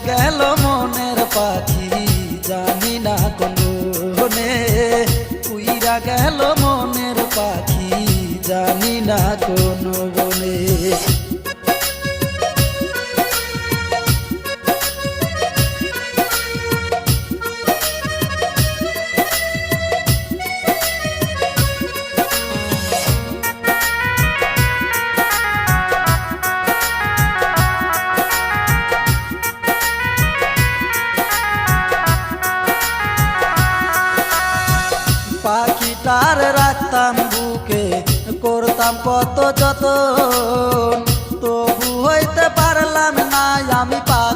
গেল মনের পাখি জানি না কোন বনে, উইরা গেল মনের পাখি জানি না কোন বনে। পাখিটার রাখতাম বুকে, করতাম কত যতন, তবু হইতে পারলাম না আমি পাগল